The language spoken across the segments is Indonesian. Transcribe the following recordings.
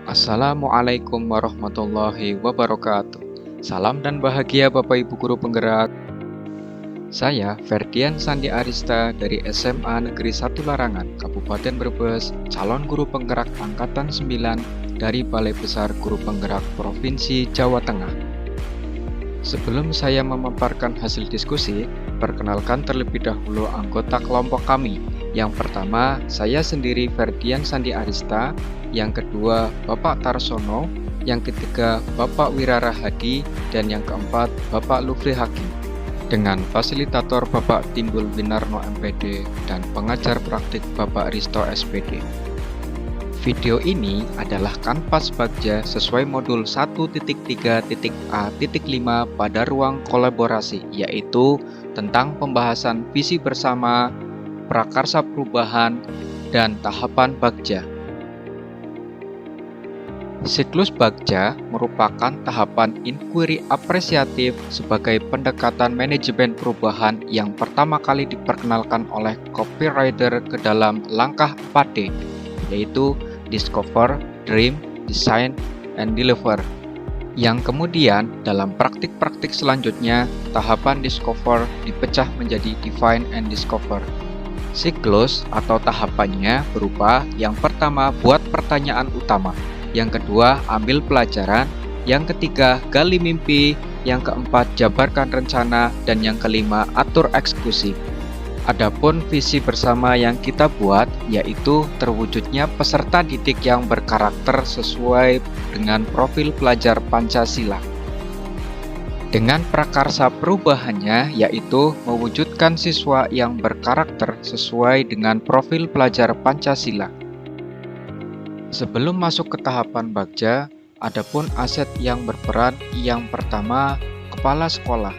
Assalamualaikum warahmatullahi wabarakatuh. Salam dan bahagia Bapak Ibu Guru Penggerak. Saya Ferdian Sandi Arista dari SMA Negeri 1 Larangan, Kabupaten Brebes, calon guru penggerak angkatan 9 dari Balai Besar Guru Penggerak Provinsi Jawa Tengah. Sebelum saya memaparkan hasil diskusi, perkenalkan terlebih dahulu anggota kelompok kami. Yang pertama, saya sendiri Ferdian Sandi Arista. Yang kedua, Bapak Tarsono. Yang ketiga, Bapak Wirara Hadi. Dan yang keempat, Bapak Lufri Hakim. Dengan fasilitator Bapak Timbul Winarno MPD dan pengajar praktik Bapak Risto SPD. Video ini adalah kanvas Bagja sesuai modul 1.3.A.5 pada ruang kolaborasi, yaitu tentang pembahasan visi bersama, prakarsa perubahan, dan tahapan Bagja. Siklus Bagja merupakan tahapan inquiry apresiatif sebagai pendekatan manajemen perubahan yang pertama kali diperkenalkan oleh copywriter ke dalam langkah 4D, yaitu Discover, Dream, Design, and Deliver. Yang kemudian dalam praktik-praktik selanjutnya, tahapan Discover dipecah menjadi Define and Discover. Siklus atau tahapannya berupa yang pertama buat pertanyaan utama, yang kedua ambil pelajaran, yang ketiga gali mimpi, yang keempat jabarkan rencana, dan yang kelima atur eksekusi. Adapun visi bersama yang kita buat yaitu terwujudnya peserta didik yang berkarakter sesuai dengan profil pelajar Pancasila. Dengan prakarsa perubahannya yaitu mewujudkan siswa yang berkarakter sesuai dengan profil pelajar Pancasila. Sebelum masuk ke tahapan Bagja, adapun aset yang berperan yang pertama kepala sekolah,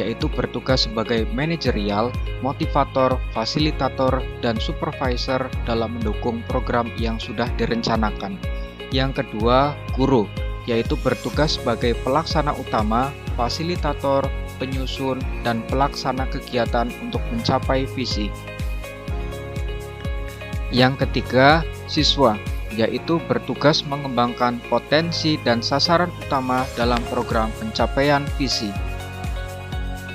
yaitu bertugas sebagai manajerial, motivator, fasilitator, dan supervisor dalam mendukung program yang sudah direncanakan. Yang kedua, guru, yaitu bertugas sebagai pelaksana utama, fasilitator, penyusun, dan pelaksana kegiatan untuk mencapai visi. Yang ketiga, siswa, yaitu bertugas mengembangkan potensi dan sasaran utama dalam program pencapaian visi.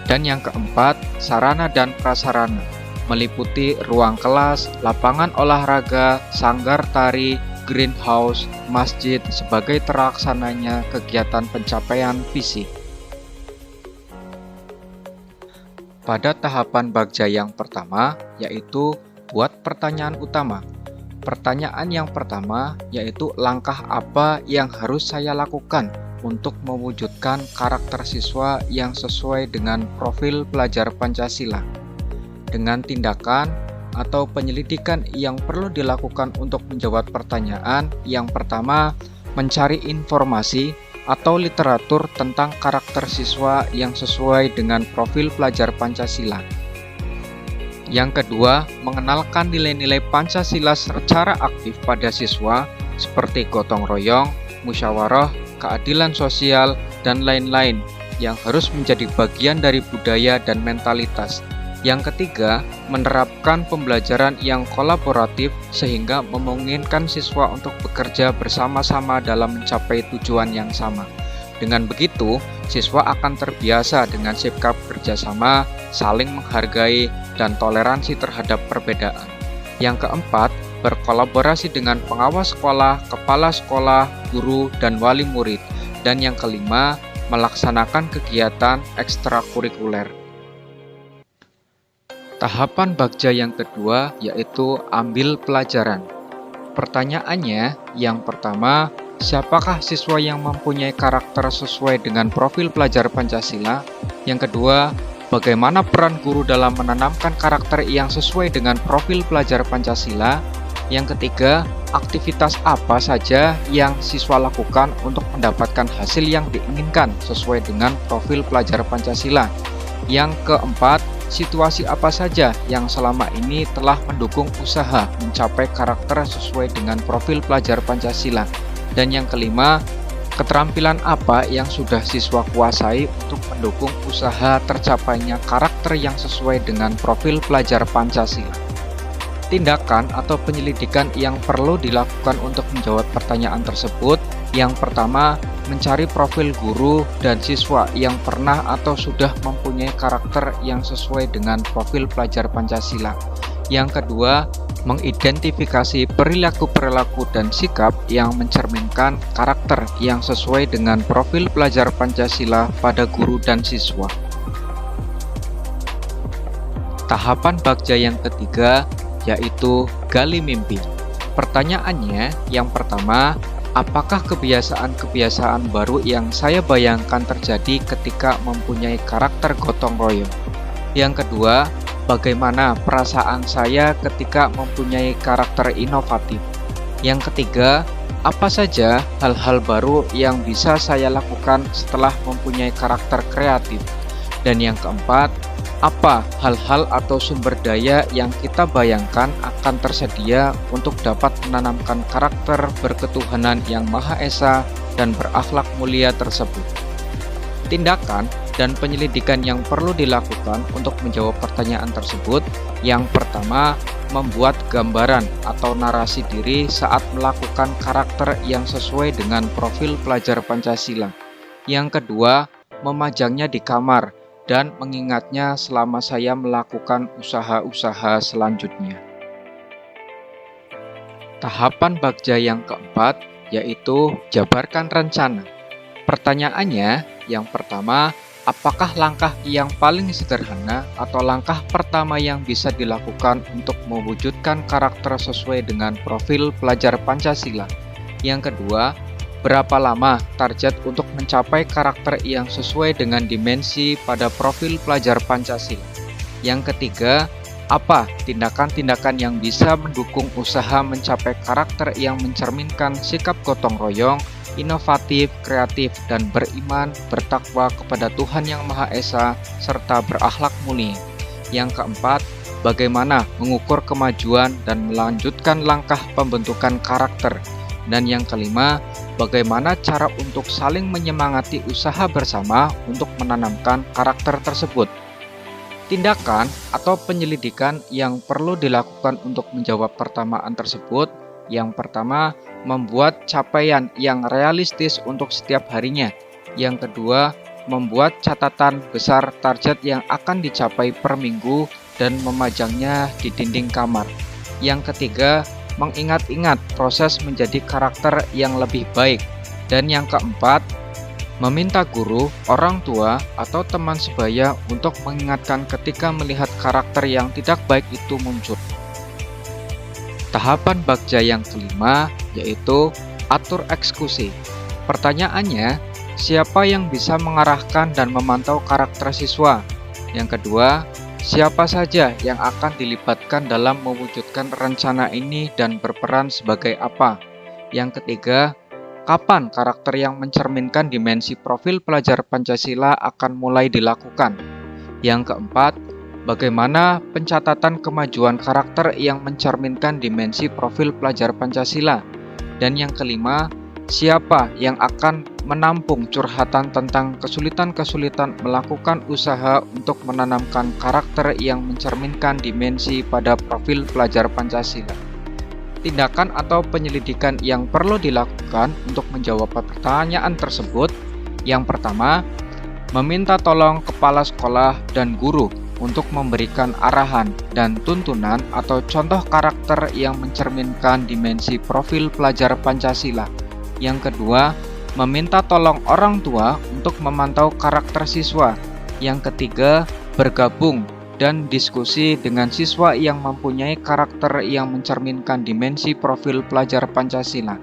Dan yang keempat, sarana dan prasarana, meliputi ruang kelas, lapangan olahraga, sanggar tari, greenhouse, masjid sebagai terlaksananya kegiatan pencapaian visi. Pada tahapan Bagja yang pertama, yaitu buat pertanyaan utama. Pertanyaan yang pertama yaitu langkah apa yang harus saya lakukan untuk mewujudkan karakter siswa yang sesuai dengan profil pelajar Pancasila. Dengan tindakan atau penyelidikan yang perlu dilakukan untuk menjawab pertanyaan, yang pertama, mencari informasi atau literatur tentang karakter siswa yang sesuai dengan profil pelajar Pancasila. Yang kedua, mengenalkan nilai-nilai Pancasila secara aktif pada siswa seperti gotong royong, musyawarah, keadilan sosial, dan lain-lain yang harus menjadi bagian dari budaya dan mentalitas. Yang ketiga, menerapkan pembelajaran yang kolaboratif sehingga memungkinkan siswa untuk bekerja bersama-sama dalam mencapai tujuan yang sama. Dengan begitu, siswa akan terbiasa dengan sikap kerjasama, saling menghargai, dan toleransi terhadap perbedaan. Yang keempat, berkolaborasi dengan pengawas sekolah, kepala sekolah, guru, dan wali murid. Dan yang kelima, melaksanakan kegiatan ekstrakurikuler. Tahapan Bagja yang kedua yaitu ambil pelajaran. Pertanyaannya, yang pertama, siapakah siswa yang mempunyai karakter sesuai dengan profil pelajar Pancasila? Yang kedua, bagaimana peran guru dalam menanamkan karakter yang sesuai dengan profil pelajar Pancasila? Yang ketiga, aktivitas apa saja yang siswa lakukan untuk mendapatkan hasil yang diinginkan sesuai dengan profil pelajar Pancasila? Yang keempat, situasi apa saja yang selama ini telah mendukung usaha mencapai karakter sesuai dengan profil pelajar Pancasila? Dan yang kelima, keterampilan apa yang sudah siswa kuasai untuk mendukung usaha tercapainya karakter yang sesuai dengan profil pelajar Pancasila? Tindakan atau penyelidikan yang perlu dilakukan untuk menjawab pertanyaan tersebut. Yang pertama, mencari profil guru dan siswa yang pernah atau sudah mempunyai karakter yang sesuai dengan profil pelajar Pancasila. Yang kedua, mengidentifikasi perilaku-perilaku dan sikap yang mencerminkan karakter yang sesuai dengan profil pelajar Pancasila pada guru dan siswa. Tahapan Bagja yang ketiga yaitu gali mimpi. Pertanyaannya yang pertama, apakah kebiasaan-kebiasaan baru yang saya bayangkan terjadi ketika mempunyai karakter gotong royong? Yang kedua, bagaimana perasaan saya ketika mempunyai karakter inovatif? Yang ketiga, apa saja hal-hal baru yang bisa saya lakukan setelah mempunyai karakter kreatif? Dan yang keempat, apa hal-hal atau sumber daya yang kita bayangkan akan tersedia untuk dapat menanamkan karakter berketuhanan yang Maha Esa dan berakhlak mulia tersebut? Tindakan dan penyelidikan yang perlu dilakukan untuk menjawab pertanyaan tersebut. Yang pertama, membuat gambaran atau narasi diri saat melakukan karakter yang sesuai dengan profil pelajar Pancasila. Yang kedua, memajangnya di kamar dan mengingatnya selama saya melakukan usaha-usaha selanjutnya. Tahapan Bagja yang keempat yaitu jabarkan rencana. Pertanyaannya yang pertama, apakah langkah yang paling sederhana atau langkah pertama yang bisa dilakukan untuk mewujudkan karakter sesuai dengan profil pelajar Pancasila? Yang kedua, berapa lama target untuk mencapai karakter yang sesuai dengan dimensi pada profil pelajar Pancasila? Yang ketiga, apa tindakan-tindakan yang bisa mendukung usaha mencapai karakter yang mencerminkan sikap gotong royong, inovatif, kreatif, dan beriman, bertakwa kepada Tuhan Yang Maha Esa, serta berakhlak mulia? Yang keempat, bagaimana mengukur kemajuan dan melanjutkan langkah pembentukan karakter? Dan yang kelima, bagaimana cara untuk saling menyemangati usaha bersama untuk menanamkan karakter tersebut? Tindakan atau penyelidikan yang perlu dilakukan untuk menjawab pertanyaan tersebut. Yang pertama, membuat capaian yang realistis untuk setiap harinya. Yang kedua, membuat catatan besar target yang akan dicapai per minggu dan memajangnya di dinding kamar. Yang ketiga, mengingat-ingat proses menjadi karakter yang lebih baik. Dan yang keempat, meminta guru, orang tua, atau teman sebaya untuk mengingatkan ketika melihat karakter yang tidak baik itu muncul. Tahapan Bagja yang kelima yaitu atur eksekusi. Pertanyaannya, siapa yang bisa mengarahkan dan memantau karakter siswa? Yang kedua, siapa saja yang akan dilibatkan dalam mewujudkan rencana ini dan berperan sebagai apa? Yang ketiga, kapan karakter yang mencerminkan dimensi profil pelajar Pancasila akan mulai dilakukan? Yang keempat, bagaimana pencatatan kemajuan karakter yang mencerminkan dimensi profil pelajar Pancasila? Dan yang kelima, siapa yang akan menampung curhatan tentang kesulitan-kesulitan melakukan usaha untuk menanamkan karakter yang mencerminkan dimensi pada profil pelajar Pancasila? Tindakan atau penyelidikan yang perlu dilakukan untuk menjawab pertanyaan tersebut. Yang pertama, meminta tolong kepala sekolah dan guru untuk memberikan arahan dan tuntunan atau contoh karakter yang mencerminkan dimensi profil pelajar Pancasila. Yang kedua, meminta tolong orang tua untuk memantau karakter siswa. Yang ketiga, bergabung dan diskusi dengan siswa yang mempunyai karakter yang mencerminkan dimensi profil pelajar Pancasila.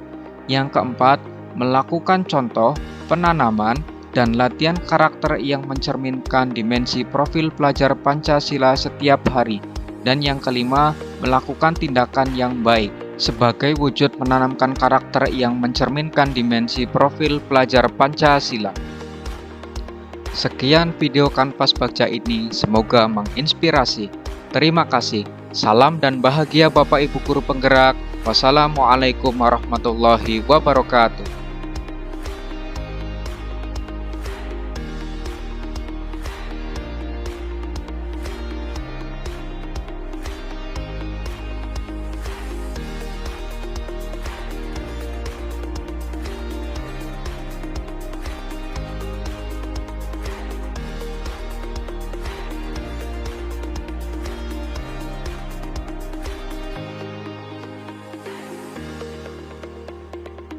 Yang keempat, melakukan contoh, penanaman, dan latihan karakter yang mencerminkan dimensi profil pelajar Pancasila setiap hari. Dan yang kelima, melakukan tindakan yang baik sebagai wujud menanamkan karakter yang mencerminkan dimensi profil pelajar Pancasila. Sekian video Kanvas Bagja ini, semoga menginspirasi. Terima kasih. Salam dan bahagia Bapak Ibu Guru Penggerak. Wassalamualaikum warahmatullahi wabarakatuh.